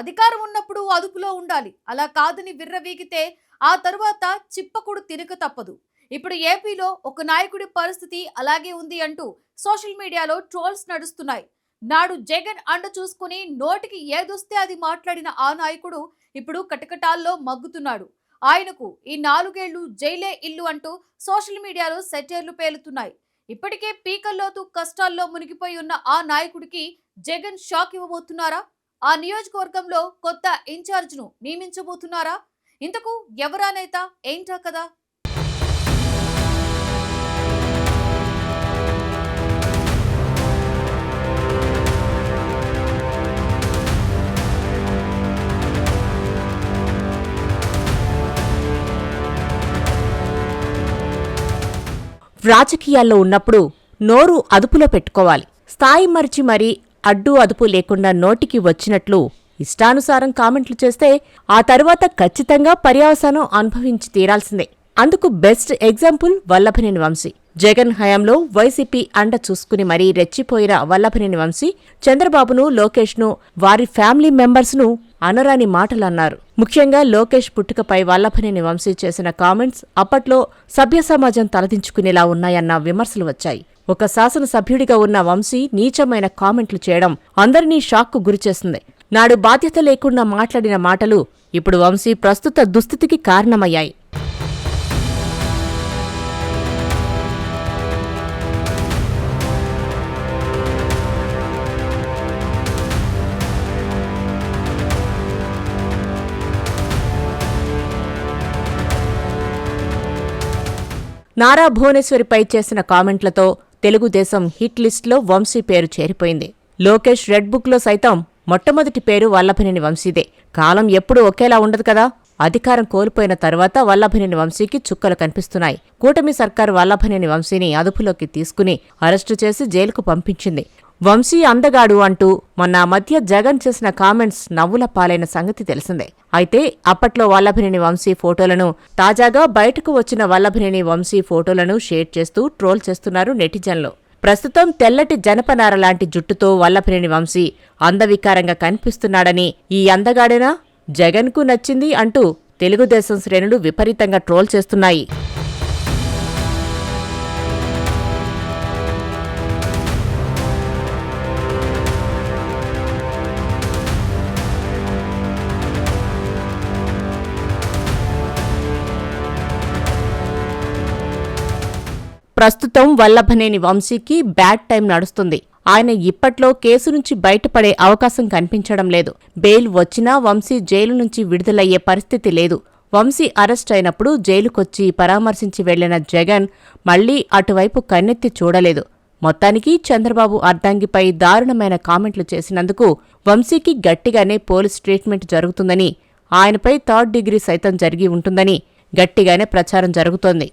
అధికారం ఉన్నప్పుడు అదుపులో ఉండాలి. అలా కాదని విర్రవీగితే ఆ తరువాత చిప్పకుడు తినక తప్పదు. ఇప్పుడు ఏపీలో ఒక నాయకుడి పరిస్థితి అలాగే ఉంది అంటూ సోషల్ మీడియాలో ట్రోల్స్ నడుస్తున్నాయి. నాడు జగన్ అండ చూసుకుని నోటికి ఏదొస్తే అది మాట్లాడిన ఆ నాయకుడు ఇప్పుడు కటకటాల్లో మగ్గుతున్నాడు. ఆయనకు ఈ 4 ఏళ్లు జైలే ఇల్లు అంటూ సోషల్ మీడియాలో సెటైర్లు పేలుతున్నాయి. ఇప్పటికే పీకల్లోతు కష్టాల్లో మునిగిపోయి ఉన్న ఆ నాయకుడికి జగన్ షాక్ ఇవ్వబోతున్నారా? ఆ నియోజకవర్గంలో కొత్త ఇన్ఛార్జ్‌ను నియమించబోతున్నారా? ఇంతకు ఎవరా నేత? ఏంటా కదా? రాజకీయాల్లో ఉన్నప్పుడు నోరు అదుపులో పెట్టుకోవాలి. స్థాయి మరిచి మరీ అడ్డు అదుపు లేకుండా నోటికి వచ్చినట్లు ఇష్టానుసారం కామెంట్లు చేస్తే ఆ తరువాత ఖచ్చితంగా పర్యవసానం అనుభవించి తీరాల్సిందే. అందుకు బెస్ట్ ఎగ్జాంపుల్ వల్లభనేని వంశీ. జగన్ హయాంలో వైసీపీ అండ చూసుకుని మరీ రెచ్చిపోయిన వల్లభనేని వంశీ చంద్రబాబును, లోకేష్ను, వారి ఫ్యామిలీ మెంబర్స్ను అనరాని మాటలన్నారు. ముఖ్యంగా లోకేష్ పుట్టుకపై వల్లభనేని వంశీ చేసిన కామెంట్స్ అప్పట్లో సభ్య సమాజం తలదించుకునేలా ఉన్నాయన్న విమర్శలు వచ్చాయి. ఒక శాసనసభ్యుడిగా ఉన్న వంశీ నీచమైన కామెంట్లు చేయడం అందరినీ షాక్కు గురిచేసింది. నాడు బాధ్యత లేకుండా మాట్లాడిన మాటలు ఇప్పుడు వంశీ ప్రస్తుత దుస్థితికి కారణమయ్యాయి. నారా భువనేశ్వరిపై చేసిన కామెంట్లతో తెలుగుదేశం హిట్ లిస్టులో వంశీ పేరు చేరిపోయింది. లోకేష్ రెడ్ బుక్లో సైతం మొట్టమొదటి పేరు వల్లభనేని వంశీదే. కాలం ఎప్పుడూ ఒకేలా ఉండదు కదా. అధికారం కోల్పోయిన తరువాత వల్లభనేని వంశీకి చుక్కలు కనిపిస్తున్నాయి. కూటమి సర్కారు వల్లభనేని వంశీని అదుపులోకి తీసుకుని అరెస్టు చేసి జైలుకు పంపించింది. వంశీ అందగాడు అంటూ మొన్న మధ్య జగన్ చేసిన కామెంట్స్ నవ్వుల పాలైన సంగతి తెలిసిందే. అయితే అప్పట్లో వల్లభనేని వంశీ ఫోటోలను, తాజాగా బయటకు వచ్చిన వల్లభనేని వంశీ ఫోటోలను షేర్ చేస్తూ ట్రోల్ చేస్తున్నారు నెటిజన్లు. ప్రస్తుతం తెల్లటి జనపనార లాంటి జుట్టుతో వల్లభనేని వంశీ అందవికారంగా కనిపిస్తున్నాడని, ఈ అందగాడేనా జగన్కు నచ్చింది అంటూ తెలుగుదేశం శ్రేణులు విపరీతంగా ట్రోల్ చేస్తున్నాయి. ప్రస్తుతం వల్లభనేని వంశీకి బ్యాడ్ టైం నడుస్తుంది. ఆయన ఇప్పట్లో కేసు నుంచి బయటపడే అవకాశం కనిపించడం లేదు. బెయిల్ వచ్చినా వంశీ జైలు నుంచి విడుదలయ్యే పరిస్థితి లేదు. వంశీ అరెస్ట్ అయినప్పుడు జైలుకొచ్చి పరామర్శించి వెళ్లిన జగన్ మళ్లీ అటువైపు కన్నెత్తి చూడలేదు. మొత్తానికి చంద్రబాబు అర్ధాంగిపై దారుణమైన కామెంట్లు చేసినందుకు వంశీకి గట్టిగానే పోలీస్ ట్రీట్మెంట్ జరుగుతుందని, ఆయనపై 3rd డిగ్రీ సైతం జరిగి ఉంటుందని గట్టిగానే ప్రచారం జరుగుతోంది.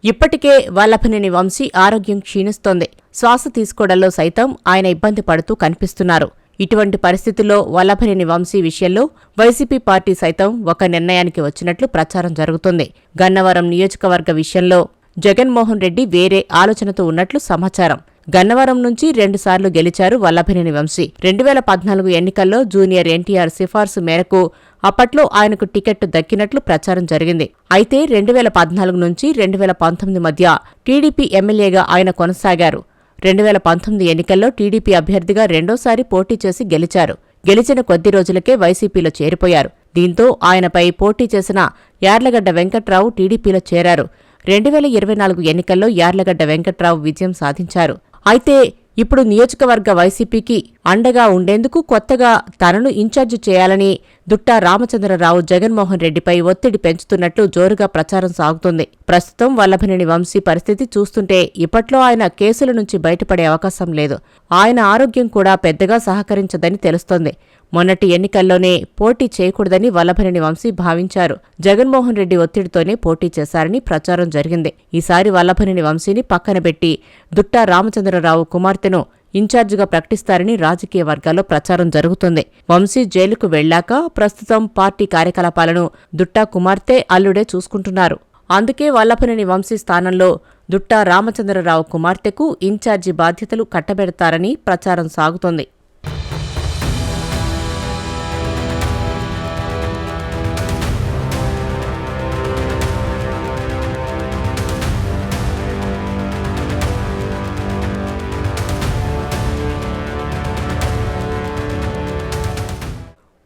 ఇప్పటికే వల్లభనేని వంశీ ఆరోగ్యం క్షీణిస్తోంది. శ్వాస తీసుకోవడంలో సైతం ఆయన ఇబ్బంది పడుతూ కనిపిస్తున్నారు. ఇటువంటి పరిస్థితుల్లో వల్లభనేని వంశీ విషయంలో వైసీపీ పార్టీ సైతం ఒక నిర్ణయానికి వచ్చినట్లు ప్రచారం జరుగుతోంది. గన్నవరం నియోజకవర్గ విషయంలో జగన్మోహన్ రెడ్డి వేరే ఆలోచనతో ఉన్నట్లు సమాచారం. గన్నవరం నుంచి 2 సార్లు గెలిచారు వల్లభనేని వంశీ. 2014 ఎన్నికల్లో జూనియర్ ఎన్టీఆర్ సిఫార్సు మేరకు అప్పట్లో ఆయనకు టికెట్ దక్కినట్లు ప్రచారం జరిగింది. అయితే 2014 నుంచి 2019 మధ్య టీడీపీ ఎమ్మెల్యేగా ఆయన కొనసాగారు. 2019 ఎన్నికల్లో టీడీపీ అభ్యర్థిగా రెండోసారి పోటీ చేసి గెలిచారు. గెలిచిన కొద్ది రోజులకే వైసీపీలో చేరిపోయారు. దీంతో ఆయనపై పోటీ చేసిన యార్లగడ్డ వెంకట్రావు టీడీపీలో చేరారు. 2024 ఎన్నికల్లో యార్లగడ్డ వెంకట్రావు విజయం సాధించారు. అయితే ఇప్పుడు నియోజకవర్గ వైసీపీకి అండగా ఉండేందుకు కొత్తగా తనను ఇన్ఛార్జి చేయాలని దుట్టా రామచంద్రరావు జగన్మోహన్ రెడ్డిపై ఒత్తిడి పెంచుతున్నట్లు జోరుగా ప్రచారం సాగుతోంది. ప్రస్తుతం వల్లభనేని వంశీ పరిస్థితి చూస్తుంటే ఇప్పట్లో ఆయన కేసుల నుంచి బయటపడే అవకాశం లేదు. ఆయన ఆరోగ్యం కూడా పెద్దగా సహకరించదని తెలుస్తోంది. మొన్నటి ఎన్నికల్లోనే పోటీ చేయకూడదని వల్లభనేని వంశీ భావించారు. జగన్మోహన్ రెడ్డి ఒత్తిడితోనే పోటీ చేశారని ప్రచారం జరిగింది. ఈసారి వల్లభనేని వంశీని పక్కనబెట్టి దుట్టా రామచంద్రరావు కుమార్తెను ఇన్ఛార్జిగా ప్రకటిస్తారని రాజకీయ వర్గాల్లో ప్రచారం జరుగుతోంది. వంశీ జైలుకు వెళ్లాక ప్రస్తుతం పార్టీ కార్యకలాపాలను దుట్టా కుమార్తె, అల్లుడే చూసుకుంటున్నారు. అందుకే వల్లభనేని వంశీ స్థానంలో దుట్టా రామచంద్రరావు కుమార్తెకు ఇన్ఛార్జి బాధ్యతలు కట్టబెడతారని ప్రచారం సాగుతోంది.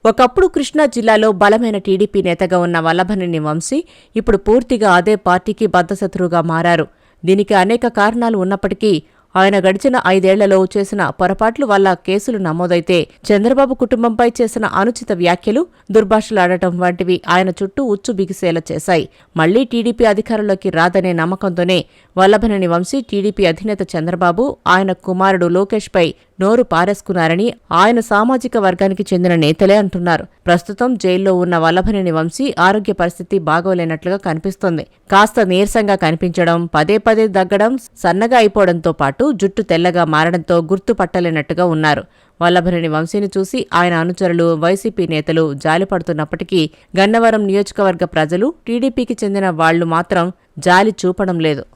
ఒకప్పుడు కృష్ణా జిల్లాలో బలమైన టీడీపీ నేతగా ఉన్న వల్లభనేని వంశీ ఇప్పుడు పూర్తిగా అదే పార్టీకి బద్ధశత్రువుగా మారారు. దీనికి అనేక కారణాలు ఉన్నప్పటికీ ఆయన గడిచిన 5 ఏళ్లలో చేసిన పొరపాట్ల వల్ల కేసులు నమోదైతే చంద్రబాబు కుటుంబంపై చేసిన అనుచిత వ్యాఖ్యలు, దుర్భాషలాడటం వంటివి ఆయన చుట్టూ ఉచ్చు బిగిసేలా చేశాయి. మళ్లీ టీడీపీ అధికారంలోకి రాదనే నమ్మకంతోనే వల్లభనేని వంశీ టీడీపీ అధినేత చంద్రబాబు, ఆయన కుమారుడు లోకేష్పై నోరు పారేసుకున్నారని ఆయన సామాజిక వర్గానికి చెందిన నేతలే అంటున్నారు. ప్రస్తుతం జైల్లో ఉన్న వల్లభనేని వంశీ ఆరోగ్య పరిస్థితి బాగోలేనట్లుగా కనిపిస్తోంది. కాస్త నీరసంగా కనిపించడం, పదే పదే దగ్గడం, సన్నగా అయిపోవడంతో పాటు జుట్టు తెల్లగా మారడంతో గుర్తుపట్టలేనట్టుగా ఉన్నారు. వల్లభనేని వంశీని చూసి ఆయన అనుచరులు, వైసీపీ నేతలు జాలిపడుతున్నప్పటికీ గన్నవరం నియోజకవర్గ ప్రజలు, టీడీపీకి చెందిన వాళ్లు మాత్రం జాలి చూపడం లేదు.